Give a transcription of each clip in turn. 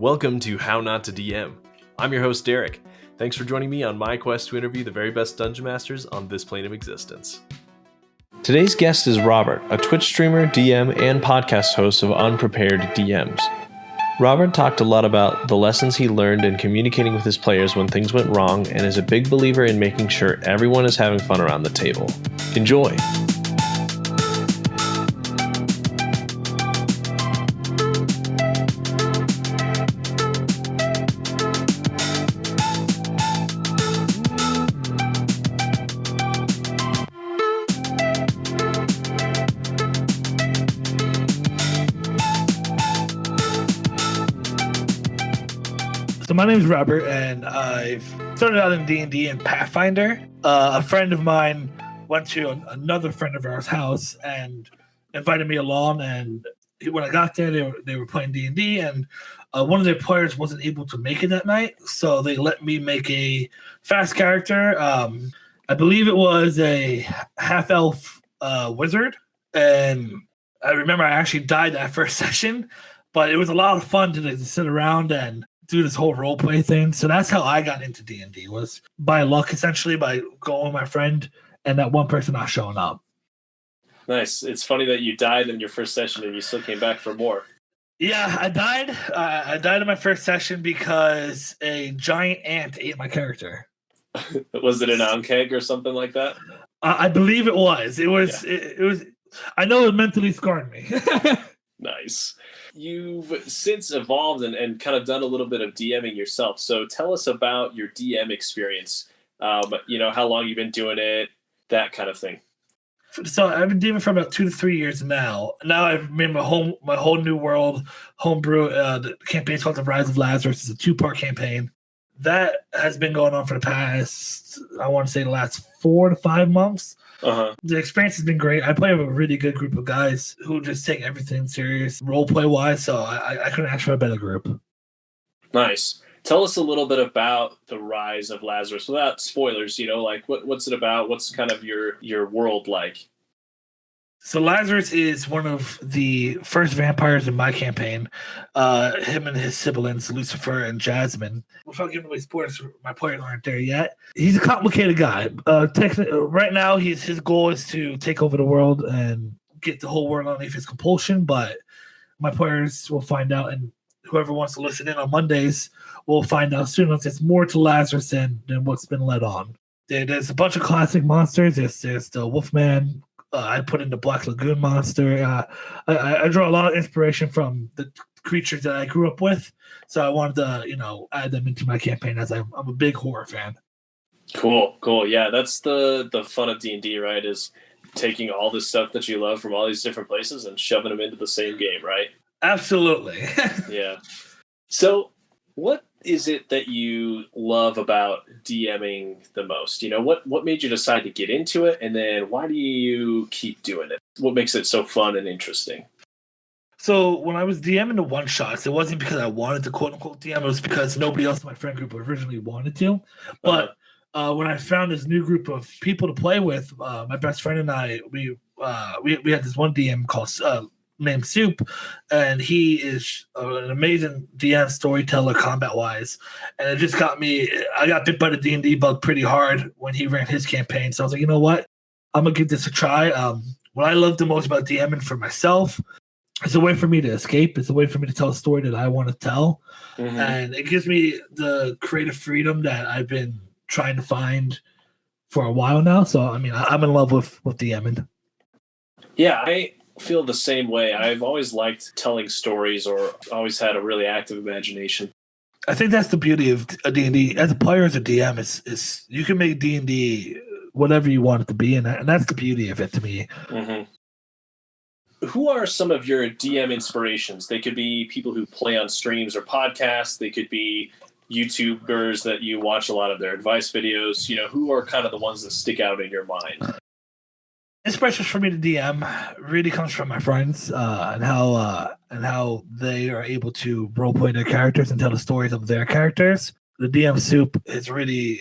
Welcome to How Not to DM. I'm your host, Derek. Thanks for joining me on my quest to interview the very best Dungeon Masters on this plane of existence. Today's guest is Robert, a Twitch streamer, DM, and podcast host of Unprepared DMs. Robert talked a lot about the lessons he learned in communicating with his players when things went wrong, and is a big believer in making sure everyone is having fun around the table. Enjoy! So my name is Robert, and I've started out in D&D and Pathfinder. A friend of mine went to another friend of ours' house and invited me along. And when I got there, they were playing D&D, and one of their players wasn't able to make it that night, so they let me make a fast character. I believe it was a half-elf wizard, and I remember I actually died that first session, but it was a lot of fun to sit around and do this whole role play thing. So that's how I got into D&D, was by luck, essentially, by going with my friend and that one person not showing up. Nice. It's funny that you died in your first session and you still came back for more. Yeah, I died. I died in my first session because a giant ant ate my character. Was it an onkeg or something like that? I believe it was. It was. Yeah. It was. I know it mentally scarred me. Nice. You've since evolved and kind of done a little bit of DMing yourself. So tell us about your DM experience. How long you've been doing it, that kind of thing. So I've been DMing for about 2 to 3 years now. Now I've made my whole new world homebrew. The campaign's called The Rise of Lazarus. It's a 2-part campaign. That has been going on for the past, I want to say, the last 4 to 5 months. Uh-huh. The experience has been great. I play with a really good group of guys who just take everything serious, role play wise. So I couldn't ask for a better group. Nice. Tell us a little bit about the Rise of Lazarus without spoilers. What's it about? What's kind of your world like? So Lazarus is one of the first vampires in my campaign. Him and his siblings, Lucifer and Jasmine. Without giving away spoilers, my players aren't there yet. He's a complicated guy. Right now, his goal is to take over the world and get the whole world underneath his compulsion. But my players will find out, and whoever wants to listen in on Mondays will find out soon. There's more to Lazarus than what's been led on. There's a bunch of classic monsters. There's the Wolfman. I put in the Black Lagoon monster. I draw a lot of inspiration from the creatures that I grew up with, so I wanted to, add them into my campaign, as I'm a big horror fan. Cool. Yeah, that's the fun of D&D, right? Is taking all this stuff that you love from all these different places and shoving them into the same game, right? Absolutely. Yeah. So, what is it that you love about DMing the most? What made you decide to get into it, and then why do you keep doing it? What makes it so fun and interesting? So when I was DMing the one-shots, it wasn't because I wanted to quote-unquote DM, it was because nobody else in my friend group originally wanted to. But when I found this new group of people to play with, my best friend and I, we had this one DM called named Soup, and he is an amazing DM storyteller combat-wise. And it just got me, I got bit by the D&D bug pretty hard when he ran his campaign. So I was like, you know what? I'm going to give this a try. What I love the most about DMing for myself, it's a way for me to escape. It's a way for me to tell a story that I want to tell. Mm-hmm. And it gives me the creative freedom that I've been trying to find for a while now. So, I'm in love with DMing. Yeah, I feel the same way. I've always liked telling stories, or always had a really active imagination. I think that's the beauty of a D&D. As a player, as a DM, is you can make D&D whatever you want it to be, and that's the beauty of it to me. Mm-hmm. Who are some of your DM inspirations? They could be people who play on streams or podcasts. They could be YouTubers that you watch a lot of their advice videos. Who are kind of the ones that stick out in your mind? Inspiration for me to DM really comes from my friends and how they are able to roleplay their characters and tell the stories of their characters. The DM Soup has really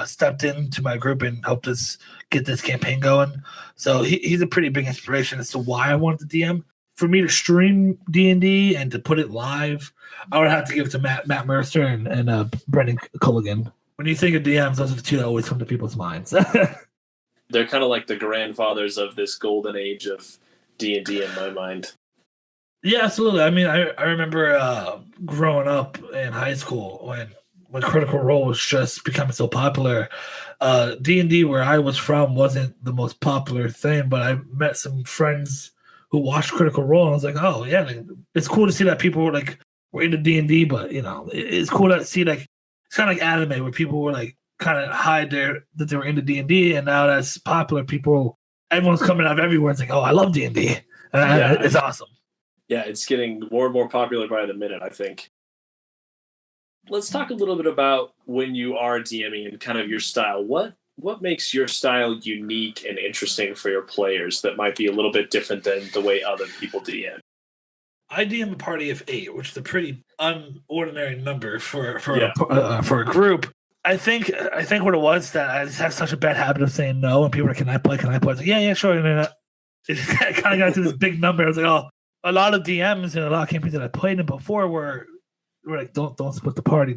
stepped into my group and helped us get this campaign going. So he's a pretty big inspiration as to why I wanted to DM. for me to stream D&D and to put it live, I would have to give it to Matt Mercer and Brendan Culligan. When you think of DMs, those are the two that always come to people's minds. They're kind of like the grandfathers of this golden age of D&D in my mind. Yeah, absolutely. I mean, I remember growing up in high school when Critical Role was just becoming so popular. D&D, where I was from, wasn't the most popular thing, but I met some friends who watched Critical Role, and I was like, oh, yeah, like, it's cool to see that people were into D&D, but, it's cool to see, like, it's kind of like anime, where people were, like, kind of hide that they were into D&D, and now that's popular. Everyone's coming out of everywhere. It's like, oh, I love D&D. It's awesome. Yeah, it's getting more and more popular by the minute, I think. Let's talk a little bit about when you are DMing and kind of your style. What makes your style unique and interesting for your players that might be a little bit different than the way other people DM? I DM a party of 8, which is a pretty unordinary number for a group. I think what it was that I just have such a bad habit of saying no, and people are, can I play? I was like, yeah, sure. And it kind of got to this big number. I was like, oh, a lot of DMs and a lot of campaigns that I played in before were like, don't split the party,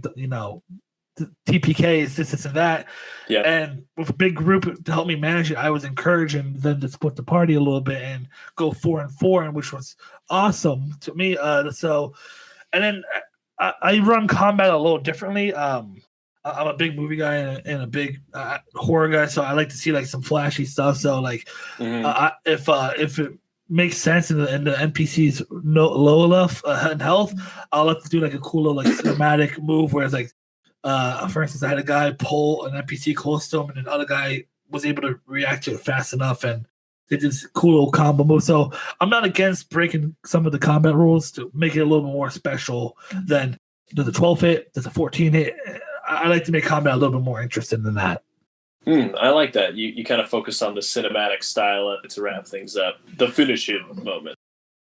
TPKs, this and that. Yeah. And with a big group to help me manage it, I was encouraging them to split the party a little bit and go 4-4, which was awesome to me. And then I run combat a little differently. I'm a big movie guy and a big horror guy, so I like to see like some flashy stuff. So like, if it makes sense and the NPC's low enough in health, I'll like to do like a cool little like cinematic move where it's like, for instance, I had a guy pull an NPC close to him, and another guy was able to react to it fast enough, and they did this cool little combo move. So I'm not against breaking some of the combat rules to make it a little bit more special than there's a 12 hit, there's a 14 hit. I like to make combat a little bit more interesting than that. I like that. You kind of focus on the cinematic style to wrap things up, the finish it moment.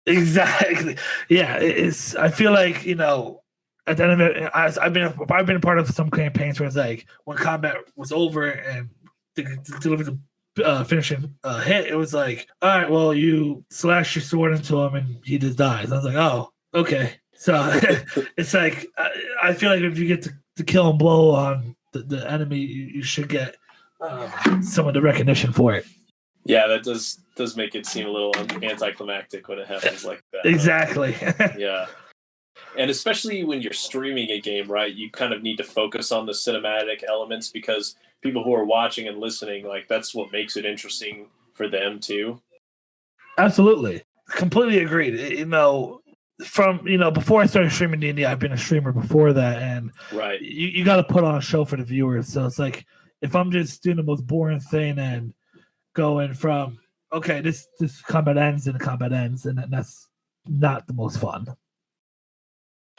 Exactly. Yeah, I feel like, at the end of it, I've been a part of some campaigns where it's like when combat was over and they delivered the finishing hit, it was like, all right, well, you slash your sword into him and he just dies. I was like, oh, okay. So it's like I feel like if you get to kill and blow on the enemy, you should get some of the recognition for it. Yeah, that does make it seem a little anticlimactic when it happens like that. Exactly. Yeah. And especially when you're streaming a game, right, you kind of need to focus on the cinematic elements because people who are watching and listening, like, that's what makes it interesting for them too. Absolutely. Completely agreed. From, before I started streaming D&D, I've been a streamer before that, and right, you got to put on a show for the viewers. So it's like, if I'm just doing the most boring thing and going from, okay, this combat ends and the combat ends, and that's not the most fun.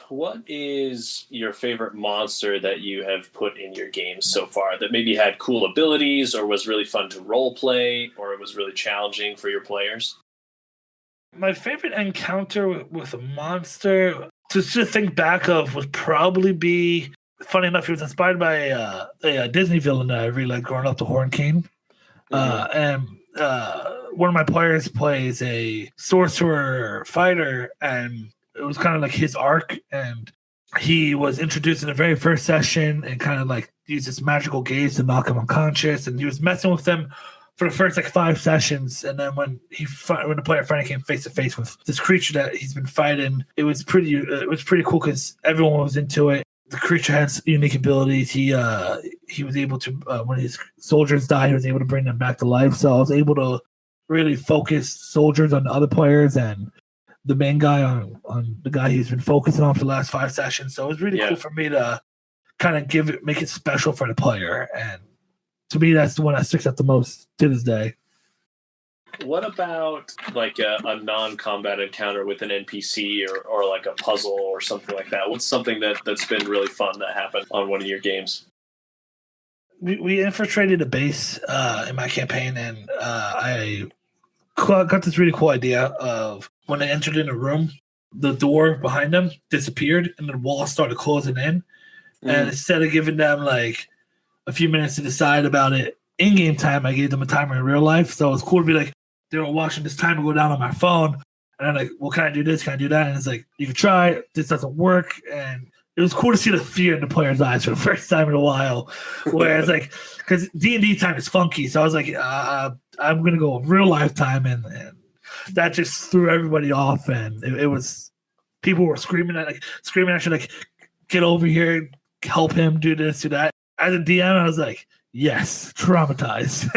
What is your favorite monster that you have put in your games so far that maybe had cool abilities or was really fun to role play or it was really challenging for your players? My favorite encounter with a monster to think back of would probably be, funny enough, he was inspired by a Disney villain that I really liked growing up, the Arcane. And one of my players plays a sorcerer fighter, and it was kind of like his arc, and he was introduced in the very first session and kind of like used this magical gaze to knock him unconscious, and he was messing with them for the first like 5 sessions, and then when the player finally came face to face with this creature that he's been fighting, it was pretty cool because everyone was into it. The creature has unique abilities. He was able to when his soldiers died, he was able to bring them back to life. So I was able to really focus soldiers on the other players and the main guy on the guy he's been focusing on for the last 5 sessions. So it was really cool for me to kind of make it special for the player, and to me, that's the one that sticks out the most to this day. What about like a non-combat encounter with an NPC or like a puzzle or something like that? What's something that's been really fun that happened on one of your games? We infiltrated a base in my campaign, and I got this really cool idea of when they entered in a room, the door behind them disappeared and the wall started closing in. And instead of giving them like a few minutes to decide about it in-game time, I gave them a timer in real life. So it was cool to be like, they were watching this timer go down on my phone, And I'm like, well, can I do this? Can I do that? And it's like, you can try. This doesn't work. And it was cool to see the fear in the player's eyes for the first time in a while. Whereas, like, because D&D time is funky. So I was like, I'm going to go real life time. And that just threw everybody off. And it was, people were screaming at you, like, get over here, help him, do this, do that. As a DM, I was like, yes, traumatized.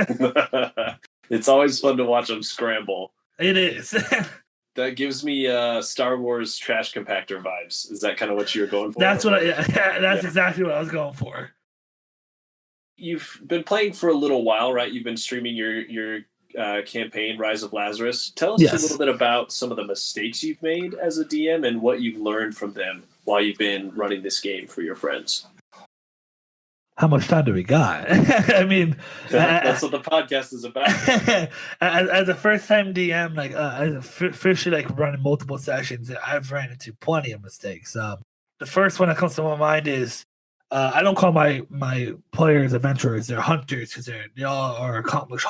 It's always fun to watch them scramble. It is. That gives me Star Wars trash compactor vibes. Is that kind of what you were going for? That's exactly what I was going for. You've been playing for a little while, right? You've been streaming your campaign, Rise of Lazarus. Tell us a little bit about some of the mistakes you've made as a DM and what you've learned from them while you've been running this game for your friends. How much time do we got? I mean, that's what the podcast is about. as a first-time DM, like officially, like running multiple sessions, I've ran into plenty of mistakes. The first one that comes to my mind is I don't call my players adventurers; they're hunters because they all are accomplished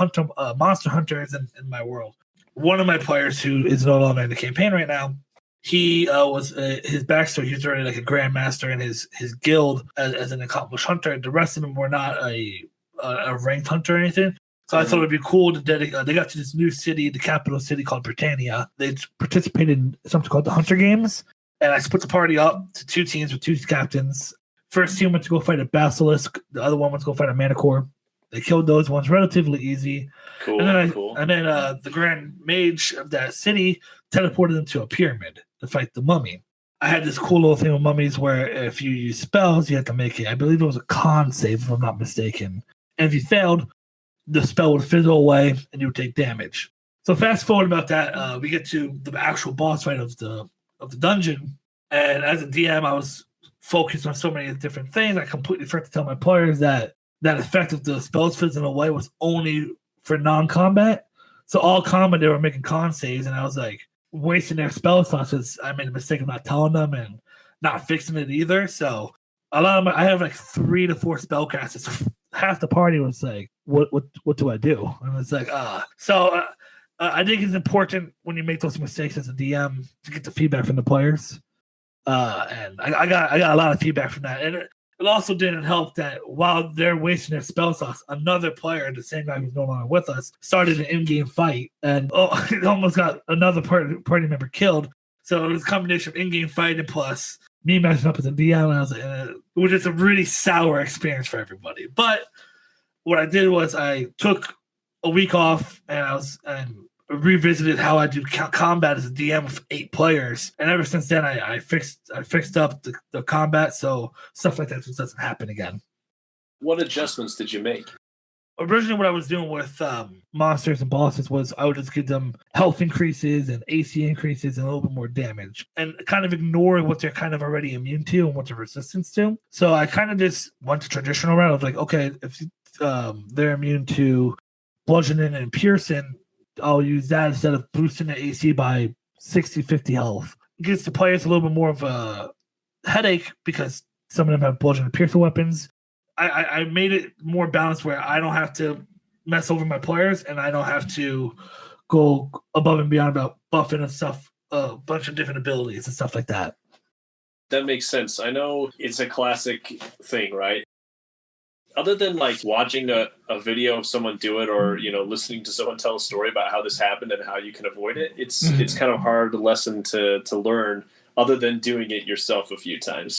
monster hunters in my world. One of my players who is no longer in the campaign right now. He was his backstory. He was already like a grandmaster in his guild as an accomplished hunter. The rest of them were not a ranked hunter or anything. So I thought it'd be cool to dedicate. They got to this new city, the capital city called Britannia. They participated in something called the Hunter Games, and I split the party up to 2 teams with 2 captains. First team went to go fight a basilisk. The other one went to go fight a manicore. They killed those ones relatively easy. Cool. And then the grand mage of that city teleported into a pyramid to fight the mummy. I had this cool little thing with mummies where if you use spells, you had to make it. I believe it was a con save, if I'm not mistaken. And if you failed, the spell would fizzle away and you would take damage. So fast forward about that, we get to the actual boss fight of the dungeon. And as a DM, I was focused on so many different things. I completely forgot to tell my players that effect of the spells fizzling away was only for non-combat. So all combat, they were making con saves, and I was like wasting their spell slots because I made a mistake of not telling them and not fixing it either. So a lot of I have like 3 to 4 spellcasters. Half the party was like, "What do I do?" And it's like, So I think it's important when you make those mistakes as a DM to get the feedback from the players. And I got a lot of feedback from that, and it also didn't help that while they're wasting their spell slots, another player, the same guy who's no longer with us, started an in-game fight and it almost got another party member killed. So it was a combination of in-game fighting plus me messing up as a DM, and I was like, it was just a really sour experience for everybody. But what I did was I took a week off and revisited how I do combat as a DM with 8 players, and ever since then I fixed up the combat so stuff like that just doesn't happen again. What adjustments did you make? Originally, what I was doing with monsters and bosses was I would just give them health increases and AC increases and a little bit more damage, and kind of ignore what they're kind of already immune to and what they're resistant to. So I kind of just went to traditional route of like, okay, if they're immune to bludgeoning and piercing, I'll use that instead of boosting the AC by 60, 50 health. It gives the players a little bit more of a headache because some of them have bludgeoning and piercing weapons. I made it more balanced where I don't have to mess over my players and I don't have to go above and beyond about buffing and stuff, a bunch of different abilities and stuff like that. That makes sense. I know it's a classic thing, right? Other than like watching a video of someone do it or, listening to someone tell a story about how this happened and how you can avoid it, it's kind of hard lesson to learn other than doing it yourself a few times.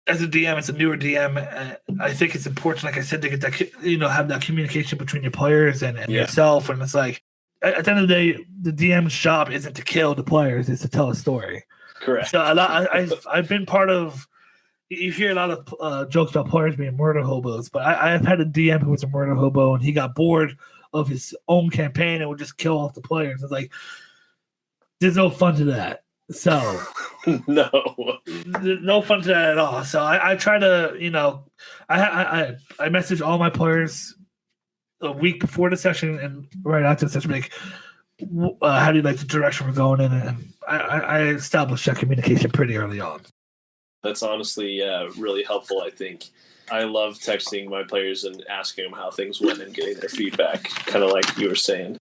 As a DM, it's a newer DM. I think it's important, like I said, to get that, have that communication between your players and yourself. And it's like, at the end of the day, the DM's job isn't to kill the players, it's to tell a story. Correct. So I've been part of, you hear a lot of jokes about players being murder hobos, but I've had a DM who was a murder hobo and he got bored of his own campaign and would just kill off the players. It's like, there's no fun to that. So no fun to that at all. So I try to, I message all my players a week before the session and right after the session, like, how do you like the direction we're going in? And I established that communication pretty early on. That's honestly really helpful, I think. I love texting my players and asking them how things went and getting their feedback, kind of like you were saying.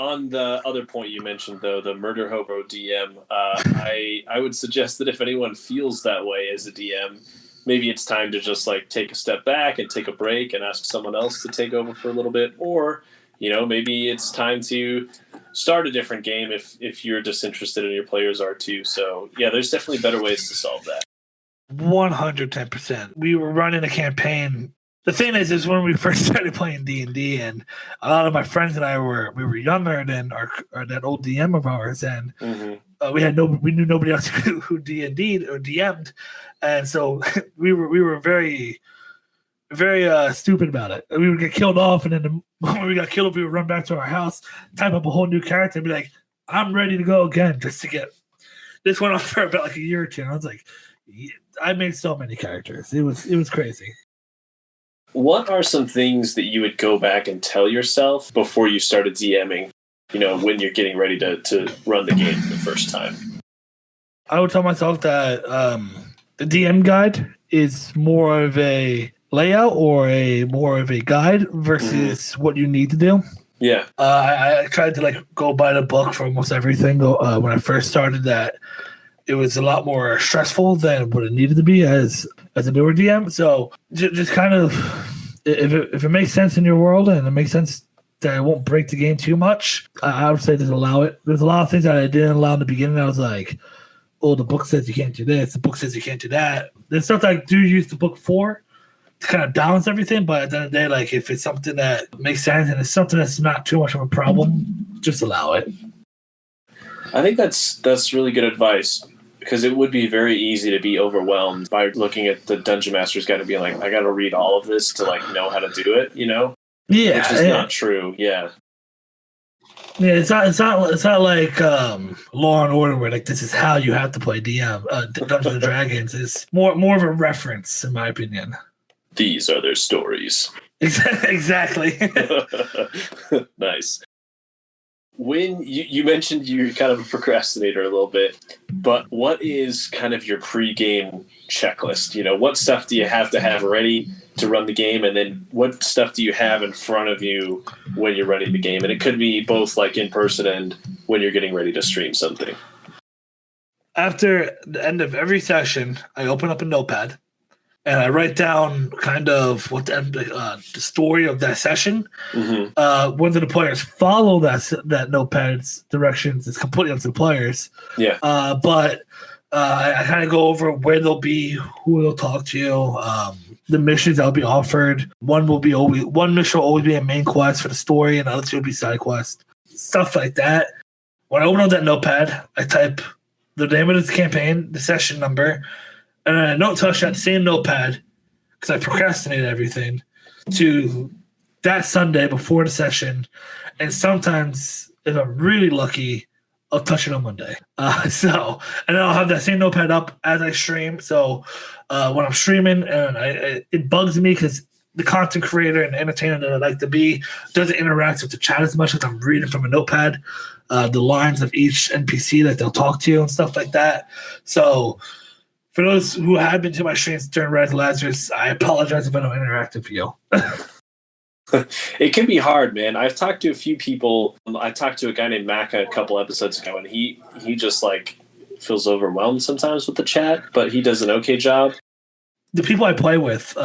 On the other point you mentioned, though, the murder hobo DM, I would suggest that if anyone feels that way as a DM, maybe it's time to just like take a step back and take a break and ask someone else to take over for a little bit. Or, maybe it's time to start a different game if you're disinterested and your players are too. So, yeah, there's definitely better ways to solve that. 110%. We were running a campaign. The thing is when we first started playing D&D, and a lot of my friends and I we were younger than that old DM of ours, and we knew nobody else who D&D'd or DM'd, and so we were very, very stupid about it. We would get killed off, and then when we got killed, we would run back to our house, type up a whole new character, and be like, "I'm ready to go again," just to get. This went on for about like a year or two, and I was like, I made so many characters. It was crazy. What are some things that you would go back and tell yourself before you started DMing, when you're getting ready to run the game for the first time? I would tell myself that the DM guide is more of a layout or more of a guide versus what you need to do. Yeah. I tried to go by the book for almost everything. When I first started that, it was a lot more stressful than what it needed to be as a newer DM. So just kind of, if it makes sense in your world and it makes sense that it won't break the game too much, I would say just allow it. There's a lot of things that I didn't allow in the beginning. I was like, oh, the book says you can't do this. The book says you can't do that. There's stuff that I do use the book for to kind of balance everything. But at the end of the day, if it's something that makes sense and it's something that's not too much of a problem, just allow it. I think that's really good advice. Because it would be very easy to be overwhelmed by looking at the Dungeon Master's Guide and being like, I got to read all of this to know how to do it, Yeah, which is not true. Yeah, yeah. It's not like Law and Order where this is how you have to play Dungeons and Dragons. It's more of a reference, in my opinion. These are their stories. Exactly. Nice. When you mentioned you're kind of a procrastinator a little bit, but what is kind of your pre-game checklist? What stuff do you have to have ready to run the game, and then what stuff do you have in front of you when you're running the game? And it could be both in person and when you're getting ready to stream something. After the end of every session, I open up a notepad and I write down kind of what the story of that session. Mm-hmm. Whether the players follow that notepad's directions is completely up to the players. Yeah. But I kind of go over where they'll be, who they'll talk to, the missions that'll be offered. One mission will always be a main quest for the story, and the other two will be side quests. Stuff like that. When I open up that notepad, I type the name of the campaign, the session number, and I don't touch that same notepad because I procrastinate everything to that Sunday before the session. And sometimes, if I'm really lucky, I'll touch it on Monday. And then I'll have that same notepad up as I stream. So when I'm streaming, and it bugs me because the content creator and entertainer that I like to be doesn't interact with the chat as much as I'm reading from a notepad, the lines of each NPC that they'll talk to and stuff like that. So for those who have been to my streams during Rise of Lazarus, I apologize if I don't interact with you. It can be hard, man. I've talked to a few people. I talked to a guy named Maka a couple episodes ago, and he just feels overwhelmed sometimes with the chat, but he does an okay job. The people I play with,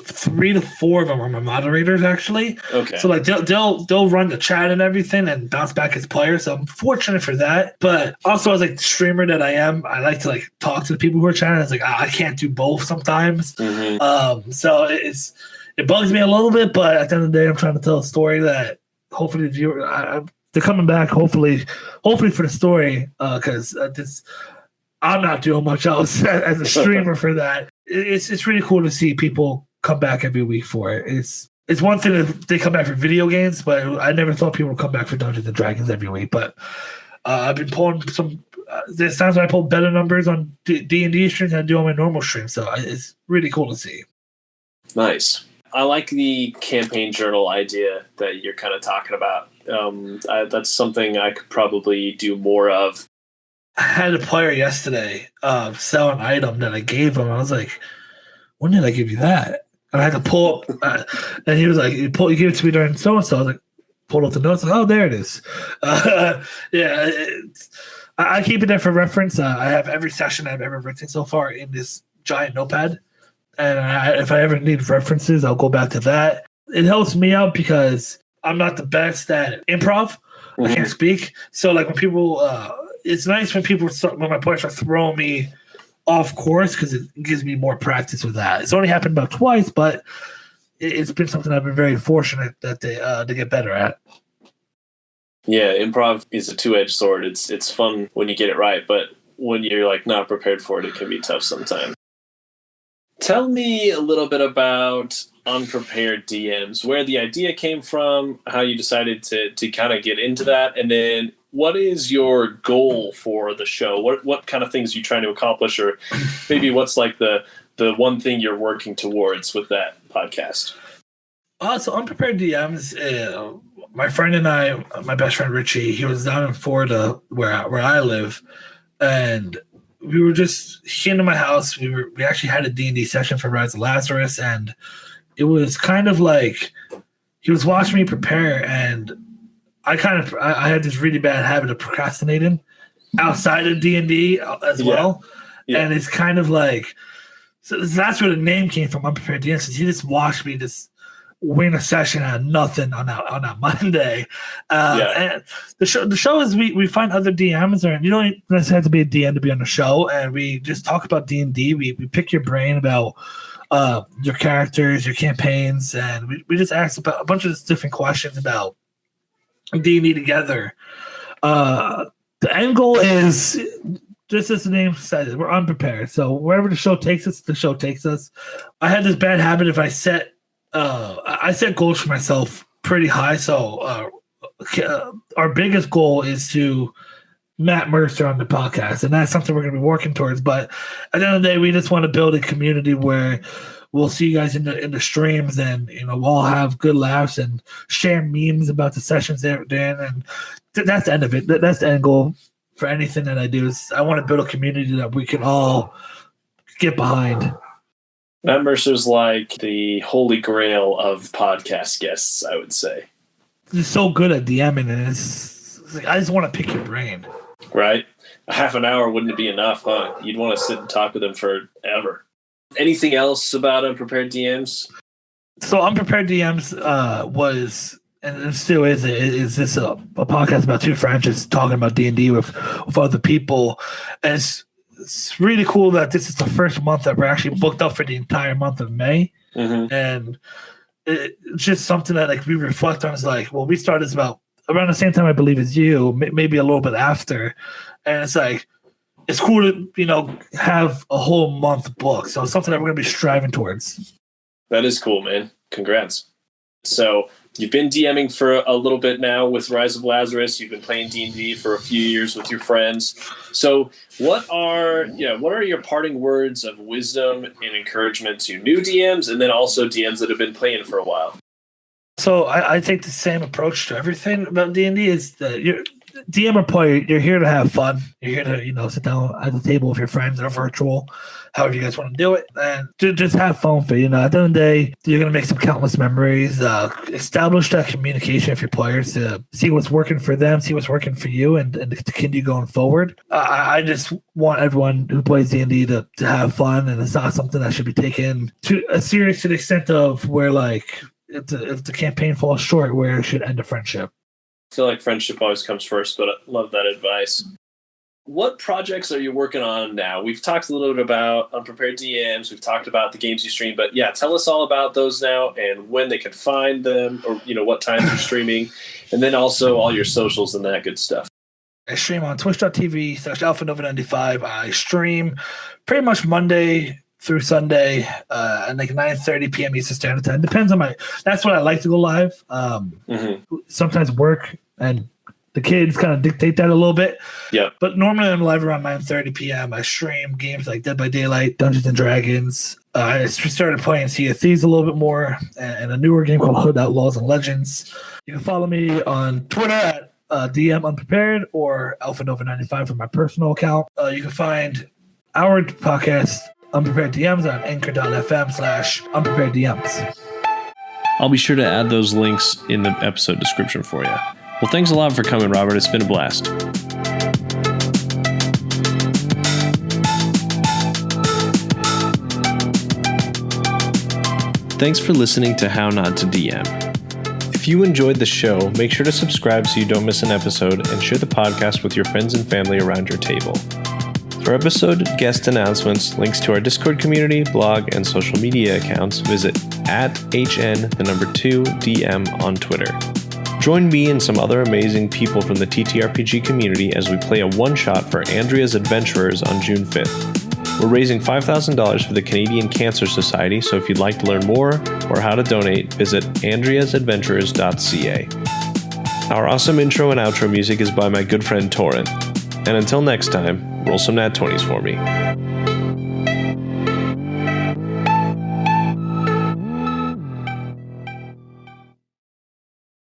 3 to 4 of them are my moderators, actually. Okay. So they'll run the chat and everything and bounce back as players. So I'm fortunate for that. But also as the streamer that I am, I like to talk to the people who are chatting. It's I can't do both sometimes. Mm-hmm. So it bugs me a little bit, but at the end of the day, I'm trying to tell a story that hopefully the viewer they're coming back. Hopefully for the story, because I'm not doing much else as a streamer for that. It's really cool to see people come back every week for it. It's one thing that they come back for video games, but I never thought people would come back for Dungeons and Dragons every week. But I've been pulling some. There's times when I pull better numbers on D&D streams than I do on my normal stream, so it's really cool to see. Nice. I like the campaign journal idea that you're kind of talking about. That's something I could probably do more of. I had a player yesterday sell an item that I gave him. I was like, when did I give you that? And I had to pull up, and he was like, you gave it to me during so-and-so. I was like, pulled up the notes. Like, oh, there it is. Yeah, I keep it there for reference. I have every session I've ever written so far in this giant notepad. And if I ever need references, I'll go back to that. It helps me out because I'm not the best at improv. Mm-hmm. I can't speak. So like when people, it's nice when my players start throwing me off course because it gives me more practice with that. It's only happened about twice, but it's been something I've been very fortunate that they get better at. Yeah, improv is a two-edged sword. It's fun when you get it right, but when you're like not prepared for it, it can be tough sometimes. Tell me a little bit about Unprepared DMs, where the idea came from, how you decided to kind of get into that, and then what is your goal for the show? What kind of things are you trying to accomplish, or maybe what's like the one thing you're working towards with that podcast? So Unprepared DMs, my friend and I, my best friend Richie, he was down in Florida where I live, and we were just, he came to my house. We actually had a D&D session for Rise of Lazarus, and it was kind of like he was watching me prepare, and I had this really bad habit of procrastinating outside of D&D as well. Yeah. And it's kind of like, so that's where the name came from, Unprepared DMs. He just watched me just win a session out of nothing on that Monday. And the show is we find other DMs, or you don't necessarily have to be a DM to be on the show, and we just talk about D&D. We pick your brain about your characters, your campaigns, and we just ask about a bunch of different questions about D&D together. The end goal is, just as the name says, we're unprepared. So wherever the show takes us, the show takes us. I had this bad habit if I set goals for myself pretty high. So our biggest goal is to Matt Mercer on the podcast, and that's something we're going to be working towards. But at the end of the day, we just want to build a community where we'll see you guys in the streams, and we'll all have good laughs and share memes about the sessions they're in, and that's the end of it. That's the end goal for anything that I do. Is I want to build a community that we can all get behind. Matt Mercer's like the holy grail of podcast guests, I would say. He's so good at DMing, and it's like, I just want to pick your brain. Right? A half an hour wouldn't be enough, huh? You'd want to sit and talk with him forever. Anything else about Unprepared DMs? So Unprepared DMs was, and still is this a podcast about two friends just talking about D&D with other people. And it's really cool that this is the first month that we're actually booked up for the entire month of May. Mm-hmm. And it's just something that like we reflect on. Is like, well, we started this about around the same time, I believe, as you, maybe a little bit after. And it's like, it's cool to, have a whole month booked. So it's something that we're going to be striving towards. That is cool, man. Congrats. So you've been DMing for a little bit now with Rise of Lazarus. You've been playing D&D for a few years with your friends. So what are your parting words of wisdom and encouragement to new DMs, and then also DMs that have been playing for a while? So I take the same approach to everything about D&D. Is that you're DM or player, you're here to have fun. You're here to sit down at the table with your friends or virtual, however you guys want to do it, and just have fun for it. At the end of the day, you're going to make some countless memories. Establish that communication with your players to see what's working for them, see what's working for you, and to continue going forward. I just want everyone who plays D&D to have fun, and it's not something that should be taken serious to the extent of where like if the campaign falls short, where it should end a friendship. I feel like friendship always comes first, but I love that advice. What projects are you working on now? We've talked a little bit about Unprepared DMs. We've talked about the games you stream, but yeah, tell us all about those now and when they can find them, or what times you're streaming, and then also all your socials and that good stuff. I stream on twitch.tv/alphanova95. I stream pretty much Monday through Sunday at like 9:30 p.m. Eastern Standard Time. Depends on that's when I like to go live. Sometimes work and the kids kind of dictate that a little bit. Yeah. But normally I'm live around 9:30 p.m. I stream games like Dead by Daylight, Dungeons and Dragons. I started playing Sea of Thieves a little bit more, and a newer game called Hood Outlaws and Legends. You can follow me on Twitter at DM Unprepared or Alphanova95 for my personal account. You can find our podcast Unprepared DMs on anchor.fm/unprepareddms. I'll be sure to add those links in the episode description for you. Well, thanks a lot for coming, Robert. It's been a blast. Thanks for listening to How Not to DM. If you enjoyed the show, make sure to subscribe so you don't miss an episode and share the podcast with your friends and family around your table. For episode guest announcements, links to our Discord community, blog, and social media accounts, visit @HN2DM on Twitter. Join me and some other amazing people from the TTRPG community as we play a one-shot for Andrea's Adventurers on June 5th. We're raising $5,000 for the Canadian Cancer Society, so if you'd like to learn more or how to donate, visit andreasadventurers.ca. Our awesome intro and outro music is by my good friend Torrent. And until next time, roll some nat 20s for me.